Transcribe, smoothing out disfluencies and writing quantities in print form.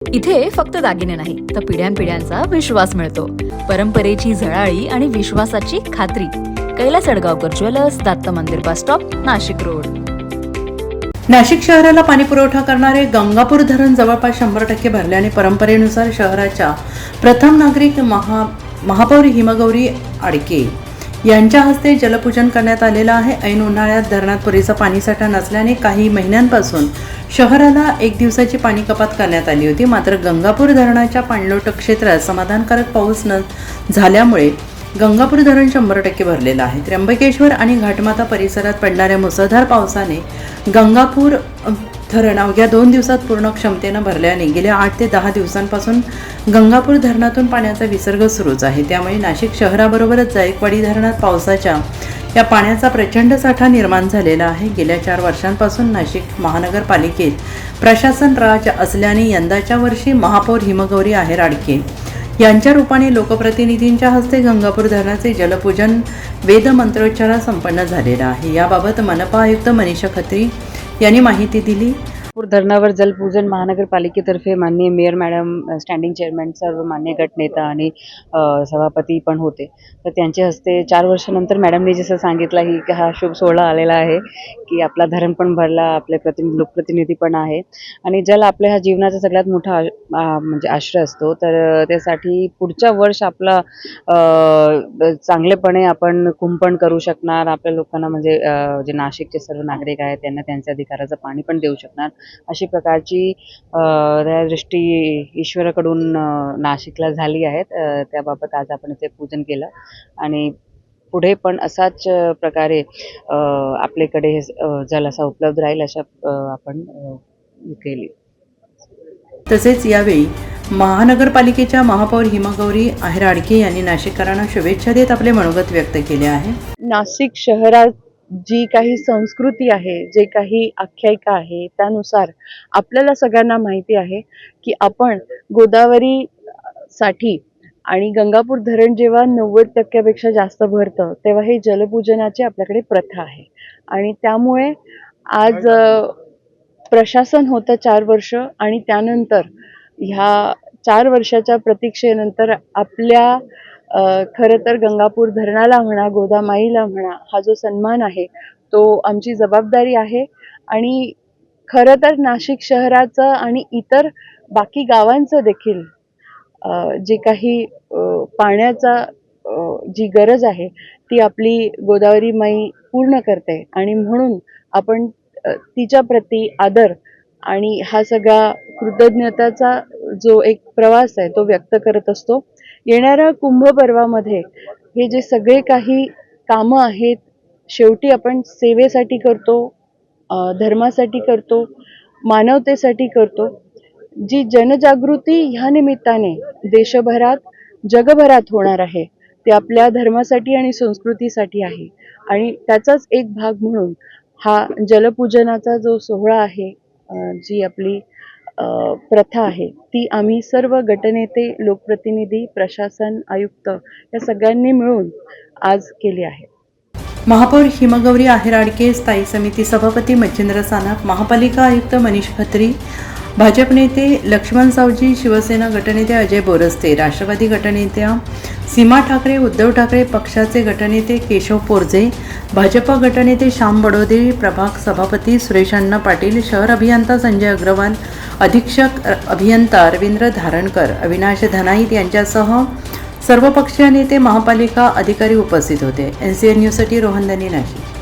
इथे फक्त दागिने नाही तर पिढ्यानपिढ्यांचा विश्वास मिळतो. परंपरेची झळाळी आणि विश्वासाची खात्री. कैलास अडगावकर ज्वेलर्स, दत्त मंदिर bus stop, Nashik road. Nashik शहराला पाणी पुरवठा करणारे गंगापूर धरण जवळपास 100% भरल्याने परंपरेनुसार शहराच्या प्रथम नागरिक महापौर हिमगौरी आडके यांच्या हस्ते जलपूजन करण्यात आलेलं आहे. ऐन उन्हाळ्यात धरणात पुरेसा पाणीसाठा नसल्याने काही महिन्यांपासून शहराला 1 दिवसाची पाणी कपात करण्यात आली होती. मात्र गंगापूर धरणाच्या पाणलोट क्षेत्रात समाधानकारक पाऊस न झाल्यामुळे गंगापूर धरण 100% भरलेलं आहे. त्र्यंबकेश्वर आणि घाटमाता परिसरात पडणाऱ्या मुसळधार पावसाने गंगापूर धरण अवघ्या 2 दिवसात पूर्ण क्षमतेनं भरल्याने गेल्या 8 ते 10 दिवसांपासून गंगापूर धरणातून पाण्याचा विसर्ग सुरूच आहे. त्यामुळे नाशिक शहराबरोबरच जायकवाडी धरणात पावसाच्या या पाण्याचा प्रचंड साठा निर्माण झालेला आहे. गेल्या 4 वर्षांपासून नाशिक महानगरपालिकेत प्रशासन राज असल्याने यंदाच्या वर्षी महापौर हिमगौरी आहेर आडके यांच्या रूपाने लोकप्रतिनिधींच्या हस्ते गंगापूर धरणाचे जलपूजन वेद मंत्रोच्चारा संपन्न झालेला आहे. याबाबत मनपा आयुक्त मनीषा खत्री यांनी माहिती दिली. धरणावर जलपूजन महानगरपालिकेतर्फे माननीय मेयर मॅडम, स्टँडिंग चेअरमॅन, सर्व मान्य गटनेता आणि सभापती पण होते. तर त्यांच्या हस्ते 4 वर्षानंतर मॅडमने जसं सांगितलं की हा शुभ सोहळा आलेला आहे की आपला धरण पण भरला, आपले लोकप्रतिनिधी पण आहे आणि जल आपल्या ह्या जीवनाचा सगळ्यात मोठा म्हणजे आश्रय असतो. तर त्यासाठी पुढच्या वर्ष आपला चांगलेपणे आपण कुंपण करू शकणार, आपल्या लोकांना म्हणजे जे नाशिकचे सर्व नागरिक आहेत त्यांना त्यांच्या अधिकाराचं पाणी पण देऊ शकणार, अशी प्रकारची दृष्टी ईश्वराकडून नाशिकला झाली आहे. त्याबाबत आज आपण इथे पूजन केलं आणि पुढे पण असाच प्रकारे आपल्याकडे जल असा उपलब्ध राहील अशा आपण केली. तसेच यावेळी महानगरपालिकेच्या महापौर हिमगौरी आहेर आडके यांनी नाशिककरांना शुभेच्छा देत आपले मनोगत व्यक्त केले आहे. नाशिक शहरात जी काही संस्कृती आहे, जे काही आख्यायिका आहे, त्यानुसार आपल्याला सगळ्यांना माहिती आहे की आपण गोदावरी साठी आणि गंगापूर धरण जेव्हा 90% जास्त भरतं तेव्हा हे जलपूजनाची आपल्याकडे प्रथा आहे आणि त्यामुळे आज प्रशासन होतं 4 वर्ष आणि त्यानंतर ह्या 4 वर्षाच्या प्रतीक्षेनंतर आपल्या खरं तर गंगापूर धरणाला म्हणा, गोदामाईला म्हणा, हा जो सन्मान आहे तो आमची जबाबदारी आहे आणि खरं तर नाशिक शहराचं आणि इतर बाकी गावांचं देखील जे काही पाण्याचा जी गरज आहे ती आपली गोदावरी माई पूर्ण करते आणि म्हणून आपण तिच्या प्रती आदर आणि हा सगळा कृतज्ञताचा जो एक प्रवास आहे तो व्यक्त करत असतो. येणाऱ्या कुंभ पर्वामध्ये हे जे सगळे काही कामं आहेत शेवटी आपण सेवेसाठी करतो, धर्मासाठी करतो, मानवतेसाठी करतो. जी जनजागृती ह्या निमित्ताने देशभरात, जगभरात होणार आहे ते आपल्या धर्मासाठी आणि संस्कृतीसाठी आहे आणि त्याचाच एक भाग म्हणून हा जलपूजनाचा जो सोहळा आहे, जी आपली प्रथा आहे ती आम्ही सर्व गटनेते, लोकप्रतिनिधी, प्रशासन, आयुक्त या सगळ्यांनी मिळून आज केली आहे. महापौर हिमगौरी आहेर आडके, स्थायी समिती सभापती मच्छिंद्र सानप, महापालिका आयुक्त मनीष खत्री, भाजप नेते लक्ष्मण सावजी, शिवसेना गटनेते अजय बोरस्ते, राष्ट्रवादी गटनेत्या सीमा ठाकरे, उद्धव ठाकरे पक्षाचे गटनेते केशव पोरजे, भाजप गटनेते श्याम बडोदे, प्रभाग सभापती सुरेश अण्णा पाटील, शहर अभियंता संजय अग्रवाल, अधीक्षक अभियंता रवींद्र धारणकर, अविनाश धनाईत यांच्यासह सर्वपक्षीय नेते, महापालिका अधिकारी उपस्थित होते. NCN न्यूजसाठी रोहन दनी, नाशिक.